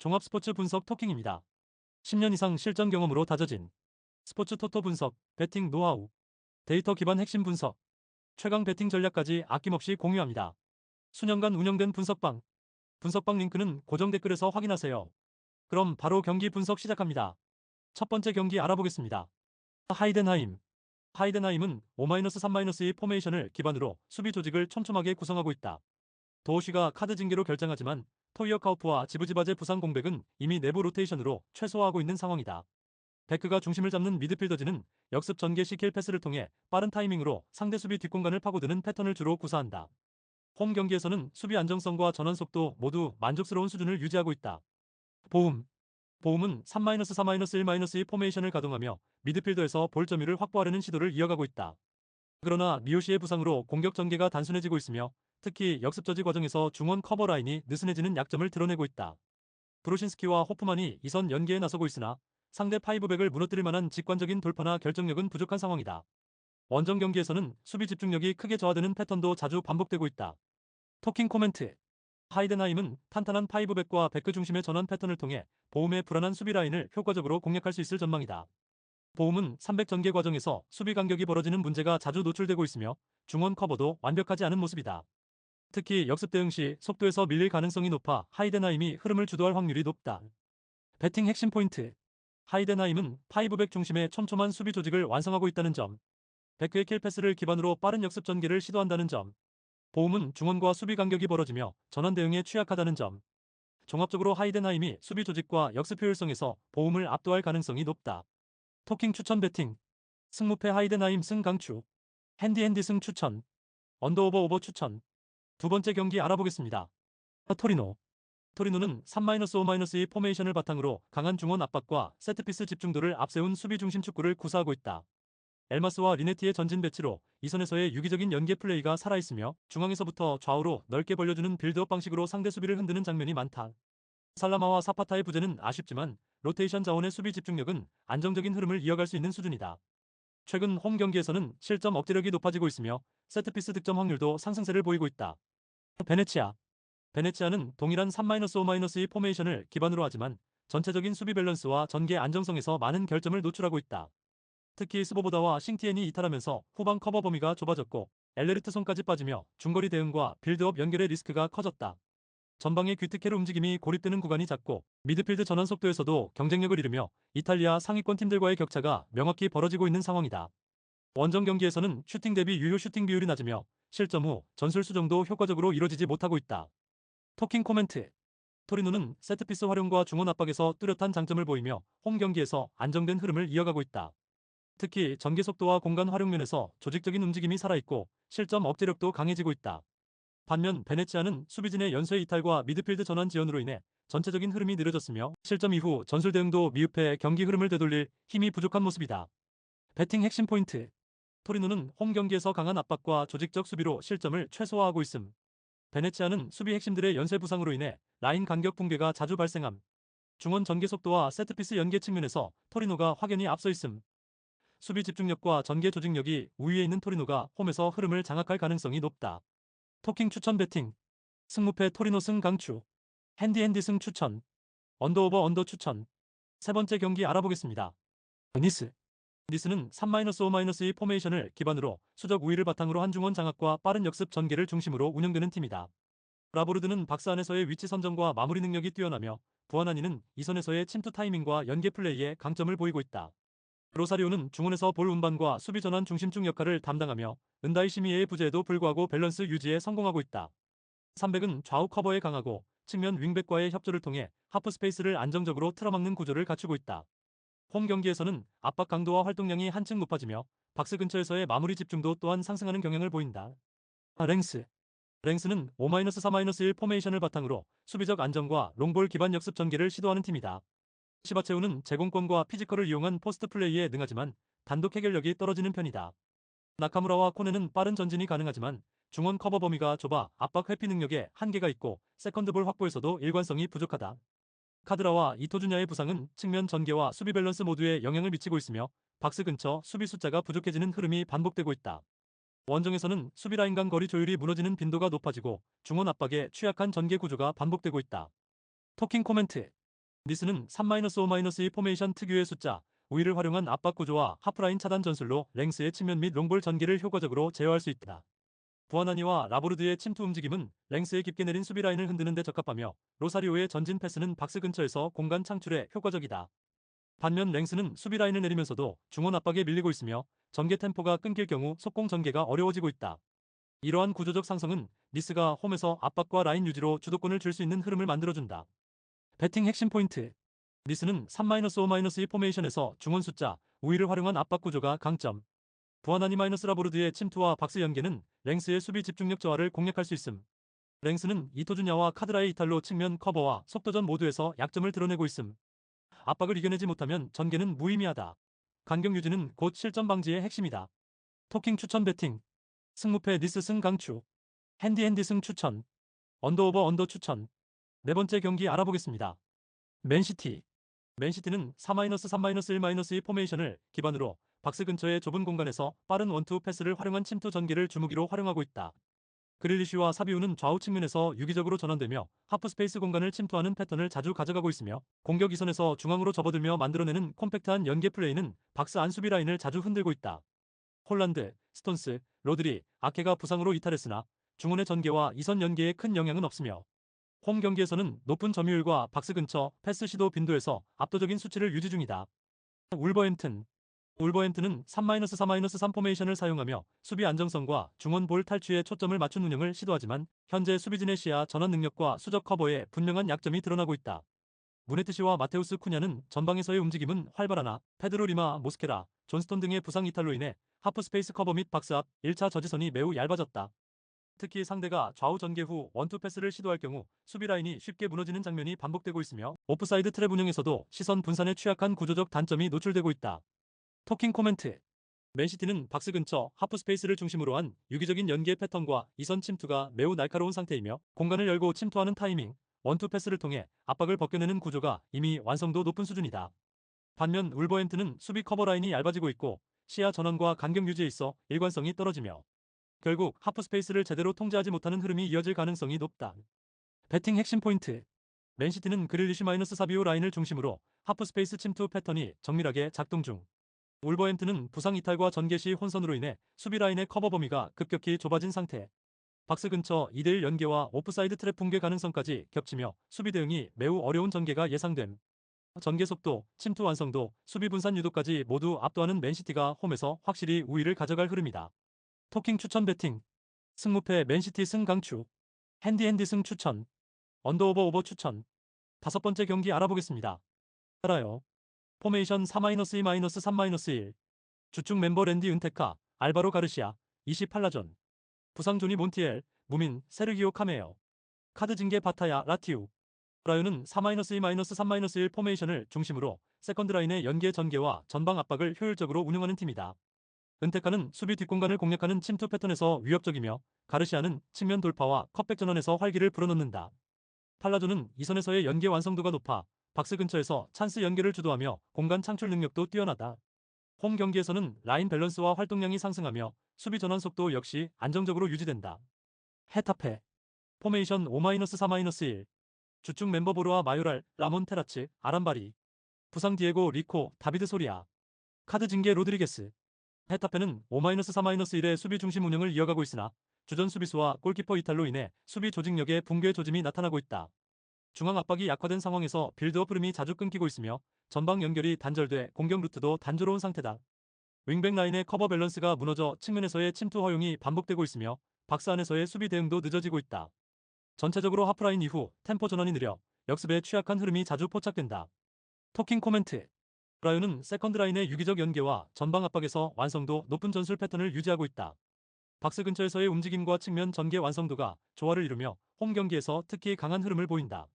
종합 스포츠 분석 토킹입니다. 10년 이상 실전 경험으로 다져진 스포츠 토토 분석, 배팅 노하우, 데이터 기반 핵심 분석, 최강 배팅 전략까지 아낌없이 공유합니다. 수년간 운영된 분석방 링크는 고정 댓글에서 확인하세요. 그럼 바로 경기 분석 시작합니다. 첫 번째 경기 알아보겠습니다. 하이덴하임. 하이덴하임은 5-3-2 포메이션을 기반으로 수비 조직을 촘촘하게 구성하고 있다. 도어쉬가 카드 징계로 결장하지만 토이어 카우프와 지브지바제 부상 공백은 이미 내부 로테이션으로 최소화하고 있는 상황이다. 베크가 중심을 잡는 미드필더진은 역습 전개 시 킬 패스를 통해 빠른 타이밍으로 상대 수비 뒷공간을 파고드는 패턴을 주로 구사한다. 홈 경기에서는 수비 안정성과 전환 속도 모두 만족스러운 수준을 유지하고 있다. 보움. 보움은 3-4-1-2 포메이션을 가동하며 미드필더에서 볼 점유를 확보하려는 시도를 이어가고 있다. 그러나 미오시의 부상으로 공격 전개가 단순해지고 있으며 특히 역습 저지 과정에서 중원 커버 라인이 느슨해지는 약점을 드러내고 있다. 브로신스키와 호프만이 이선 연계에 나서고 있으나 상대 파이브백을 무너뜨릴 만한 직관적인 돌파나 결정력은 부족한 상황이다. 원정 경기에서는 수비 집중력이 크게 저하되는 패턴도 자주 반복되고 있다. 토킹 코멘트. 하이덴하임은 탄탄한 파이브백과 백크 중심의 전환 패턴을 통해 보움의 불안한 수비 라인을 효과적으로 공략할 수 있을 전망이다. 보움은 300 전개 과정에서 수비 간격이 벌어지는 문제가 자주 노출되고 있으며 중원 커버도 완벽하지 않은 모습이다. 특히 역습 대응 시 속도에서 밀릴 가능성이 높아 하이덴하임이 흐름을 주도할 확률이 높다. 배팅 핵심 포인트. 하이덴하임은 파이브백 중심의 촘촘한 수비 조직을 완성하고 있다는 점, 베크의 킬 패스를 기반으로 빠른 역습 전개를 시도한다는 점, 보움은 중원과 수비 간격이 벌어지며 전환 대응에 취약하다는 점, 종합적으로 하이덴하임이 수비 조직과 역습 효율성에서 보움을 압도할 가능성이 높다. 토킹 추천 배팅. 승무패 하이덴하임 승 강추. 핸디 승 추천. 언더오버 추천. 두 번째 경기 알아보겠습니다. 토리노. 토리노는 3-5-2 포메이션을 바탕으로 강한 중원 압박과 세트피스 집중도를 앞세운 수비 중심 축구를 구사하고 있다. 엘마스와 리네티의 전진 배치로 이선에서의 유기적인 연계 플레이가 살아있으며 중앙에서부터 좌우로 넓게 벌려주는 빌드업 방식으로 상대 수비를 흔드는 장면이 많다. 살라마와 사파타의 부재는 아쉽지만 로테이션 자원의 수비 집중력은 안정적인 흐름을 이어갈 수 있는 수준이다. 최근 홈 경기에서는 실점 억제력이 높아지고 있으며 세트피스 득점 확률도 상승세를 보이고 있다. 베네치아. 베네치아는 동일한 3-5-2 포메이션을 기반으로 하지만 전체적인 수비 밸런스와 전개 안정성에서 많은 결점을 노출하고 있다. 특히 스보보다와 싱티엔이 이탈하면서 후방 커버 범위가 좁아졌고 엘레르트손까지 빠지며 중거리 대응과 빌드업 연결의 리스크가 커졌다. 전방의 귀트케르 움직임이 고립되는 구간이 작고 미드필드 전환 속도에서도 경쟁력을 잃으며 이탈리아 상위권 팀들과의 격차가 명확히 벌어지고 있는 상황이다. 원정 경기에서는 슈팅 대비 유효 슈팅 비율이 낮으며 실점 후 전술 수정도 효과적으로 이뤄지지 못하고 있다. 토킹 코멘트. 토리노는 세트피스 활용과 중원 압박에서 뚜렷한 장점을 보이며 홈 경기에서 안정된 흐름을 이어가고 있다. 특히 전개 속도와 공간 활용 면에서 조직적인 움직임이 살아있고 실점 억제력도 강해지고 있다. 반면 베네치아는 수비진의 연쇄 이탈과 미드필드 전환 지연으로 인해 전체적인 흐름이 느려졌으며 실점 이후 전술 대응도 미흡해 경기 흐름을 되돌릴 힘이 부족한 모습이다. 배팅 핵심 포인트. 토리노는 홈 경기에서 강한 압박과 조직적 수비로 실점을 최소화하고 있음. 베네치아는 수비 핵심들의 연쇄 부상으로 인해 라인 간격 붕괴가 자주 발생함. 중원 전개 속도와 세트피스 연계 측면에서 토리노가 확연히 앞서 있음. 수비 집중력과 전개 조직력이 우위에 있는 토리노가 홈에서 흐름을 장악할 가능성이 높다. 토킹 추천 배팅. 승무패 토리노 승 강추. 핸디 승 추천. 언더 추천. 세 번째 경기 알아보겠습니다. 니스. 니스는 3-5-2 포메이션을 기반으로 수적 우위를 바탕으로 한 중원 장악과 빠른 역습 전개를 중심으로 운영되는 팀이다. 라보르드는 박스 안에서의 위치 선정과 마무리 능력이 뛰어나며 부아나니는 이선에서의 침투 타이밍과 연계 플레이에 강점을 보이고 있다. 로사리오는 중원에서 볼 운반과 수비 전환 중심축 역할을 담당하며 은다이 시미에의 부재에도 불구하고 밸런스 유지에 성공하고 있다. 300은 좌우 커버에 강하고 측면 윙백과의 협조를 통해 하프 스페이스를 안정적으로 틀어막는 구조를 갖추고 있다. 홈 경기에서는 압박 강도와 활동량이 한층 높아지며 박스 근처에서의 마무리 집중도 또한 상승하는 경향을 보인다. 랭스. 랭스는 5-4-1 포메이션을 바탕으로 수비적 안정과 롱볼 기반 역습 전개를 시도하는 팀이다. 시바체우는 제공권과 피지컬을 이용한 포스트 플레이에 능하지만 단독 해결력이 떨어지는 편이다. 나카무라와 코네는 빠른 전진이 가능하지만 중원 커버 범위가 좁아 압박 회피 능력에 한계가 있고 세컨드볼 확보에서도 일관성이 부족하다. 카드라와 이토주냐의 부상은 측면 전개와 수비 밸런스 모두에 영향을 미치고 있으며 박스 근처 수비 숫자가 부족해지는 흐름이 반복되고 있다. 원정에서는 수비 라인 간 거리 조율이 무너지는 빈도가 높아지고 중원 압박에 취약한 전개 구조가 반복되고 있다. 토킹 코멘트. 니스는 3-5-2 포메이션 특유의 숫자, 우위를 활용한 압박 구조와 하프라인 차단 전술로 랭스의 측면 및 롱볼 전개를 효과적으로 제어할 수 있다. 부아나니와 라보르드의 침투 움직임은 랭스에 깊게 내린 수비 라인을 흔드는 데 적합하며 로사리오의 전진 패스는 박스 근처에서 공간 창출에 효과적이다. 반면 랭스는 수비 라인을 내리면서도 중원 압박에 밀리고 있으며 전개 템포가 끊길 경우 속공 전개가 어려워지고 있다. 이러한 구조적 상성은 니스가 홈에서 압박과 라인 유지로 주도권을 줄 수 있는 흐름을 만들어준다. 배팅 핵심 포인트. 니스는 3-5-2 포메이션에서 중원 숫자, 우위를 활용한 압박 구조가 강점. 부아나니 라보르드의 침투와 박스 연계는 랭스의 수비 집중력 저하를 공략할 수 있음. 랭스는 이토준야와 카드라의 이탈로 측면 커버와 속도전 모두에서 약점을 드러내고 있음. 압박을 이겨내지 못하면 전개는 무의미하다. 간격 유지는 곧 실점 방지의 핵심이다. 토킹 추천 배팅. 승무패 니스 승 강추. 핸디 승 추천. 언더오버 언더 추천. 네 번째 경기 알아보겠습니다. 맨시티. 맨시티는 4-3-1-2 포메이션을 기반으로 박스 근처의 좁은 공간에서 빠른 원투 패스를 활용한 침투 전개를 주무기로 활용하고 있다. 그릴리쉬와 사비우는 좌우 측면에서 유기적으로 전환되며 하프 스페이스 공간을 침투하는 패턴을 자주 가져가고 있으며 공격 이선에서 중앙으로 접어들며 만들어내는 콤팩트한 연계 플레이는 박스 안 수비 라인을 자주 흔들고 있다. 홀란드, 스톤스, 로드리, 아케가 부상으로 이탈했으나 중원의 전개와 이선 연계에 큰 영향은 없으며 홈 경기에서는 높은 점유율과 박스 근처 패스 시도 빈도에서 압도적인 수치를 유지 중이다. 울버햄튼. 울버햄튼은 3-4-3 포메이션을 사용하며 수비 안정성과 중원 볼 탈취에 초점을 맞춘 운영을 시도하지만 현재 수비진의 시야 전환 능력과 수적 커버에 분명한 약점이 드러나고 있다. 무네트시와 마테우스 쿠냐는 전방에서의 움직임은 활발하나 페드로 리마, 모스케라, 존스톤 등의 부상 이탈로 인해 하프 스페이스 커버 및 박스 앞 1차 저지선이 매우 얇아졌다. 특히 상대가 좌우 전개 후 원투 패스를 시도할 경우 수비 라인이 쉽게 무너지는 장면이 반복되고 있으며 오프사이드 트랩 운영에서도 시선 분산에 취약한 구조적 단점이 노출되고 있다. 토킹 코멘트. 맨시티는 박스 근처 하프 스페이스를 중심으로 한 유기적인 연계 패턴과 이선 침투가 매우 날카로운 상태이며 공간을 열고 침투하는 타이밍, 원투 패스를 통해 압박을 벗겨내는 구조가 이미 완성도 높은 수준이다. 반면 울버햄튼은 수비 커버 라인이 얇아지고 있고 시야 전환과 간격 유지에 있어 일관성이 떨어지며 결국 하프 스페이스를 제대로 통제하지 못하는 흐름이 이어질 가능성이 높다. 배팅 핵심 포인트. 맨시티는 그릴리쉬 사비오 라인을 중심으로 하프 스페이스 침투 패턴이 정밀하게 작동 중. 울버햄튼은 부상 이탈과 전개 시 혼선으로 인해 수비 라인의 커버 범위가 급격히 좁아진 상태. 박스 근처 2대1 연계와 오프사이드 트랩 붕괴 가능성까지 겹치며 수비 대응이 매우 어려운 전개가 예상됨. 전개 속도, 침투 완성도, 수비 분산 유도까지 모두 압도하는 맨시티가 홈에서 확실히 우위를 가져갈 흐름이다. 토킹 추천 배팅. 승무패 맨시티 승 강추. 핸디 승 추천. 언더오버 오버 추천. 다섯 번째 경기 알아보겠습니다. 알아요. 포메이션 4-2-3-1. 주축 멤버 랜디 은테카, 알바로 가르시아, 이시 팔라존. 부상 조니 몬티엘, 무민, 세르기오 카메오. 카드 징계 바타야, 라티우. 라요는 4-2-3-1 포메이션을 중심으로 세컨드 라인의 연계 전개와 전방 압박을 효율적으로 운영하는 팀이다. 은테카는 수비 뒷공간을 공략하는 침투 패턴에서 위협적이며 가르시아는 측면 돌파와 컷백 전환에서 활기를 불어넣는다. 팔라조는 이선에서의 연계 완성도가 높아 박스 근처에서 찬스 연계를 주도하며 공간 창출 능력도 뛰어나다. 홈 경기에서는 라인 밸런스와 활동량이 상승하며 수비 전환 속도 역시 안정적으로 유지된다. 헤타페. 포메이션 5-3-1. 주축 멤버 보르와 마요랄, 라몬 테라츠, 아람바리. 부상 디에고 리코, 다비드 소리아. 카드 징계 로드리게스. 헤타페는 5-3-1의 수비 중심 운영을 이어가고 있으나 주전 수비수와 골키퍼 이탈로 인해 수비 조직력에 붕괴 조짐이 나타나고 있다. 중앙 압박이 약화된 상황에서 빌드업 흐름이 자주 끊기고 있으며 전방 연결이 단절돼 공격 루트도 단조로운 상태다. 윙백 라인의 커버 밸런스가 무너져 측면에서의 침투 허용이 반복되고 있으며 박스 안에서의 수비 대응도 늦어지고 있다. 전체적으로 하프라인 이후 템포 전환이 느려 역습에 취약한 흐름이 자주 포착된다. 토킹 코멘트. 브라이언은 세컨드 라인의 유기적 연계와 전방 압박에서 완성도 높은 전술 패턴을 유지하고 있다. 박스 근처에서의 움직임과 측면 전개 완성도가 조화를 이루며 홈 경기에서 특히 강한 흐름을 보인다.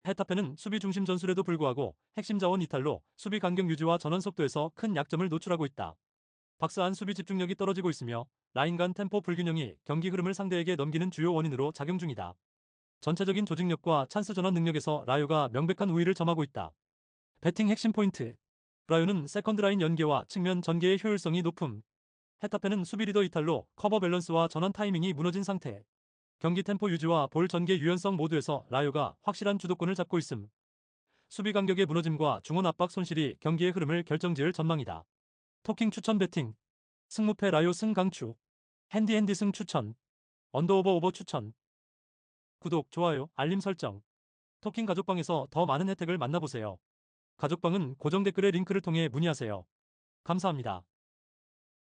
헤타페는 수비 중심 전술에도 불구하고 핵심 자원 이탈로 수비 간격 유지와 전환 속도에서 큰 약점을 노출하고 있다. 박스 안 수비 집중력이 떨어지고 있으며 라인 간 템포 불균형이 경기 흐름을 상대에게 넘기는 주요 원인으로 작용 중이다. 전체적인 조직력과 찬스 전환 능력에서 라요가 명백한 우위를 점하고 있다. 배팅 핵심 포인트. 라요는 세컨드 라인 연계와 측면 전개의 효율성이 높음. 헤타페는 수비 리더 이탈로 커버 밸런스와 전환 타이밍이 무너진 상태. 경기 템포 유지와 볼 전개 유연성 모두에서 라요가 확실한 주도권을 잡고 있음. 수비 간격의 무너짐과 중원 압박 손실이 경기의 흐름을 결정지을 전망이다. 토킹 추천 배팅. 승무패 라요 승 강추. 핸디 승 추천. 언더오버 추천. 구독, 좋아요, 알림 설정. 토킹 가족방에서 더 많은 혜택을 만나보세요. 가족방은 고정 댓글의 링크를 통해 문의하세요. 감사합니다.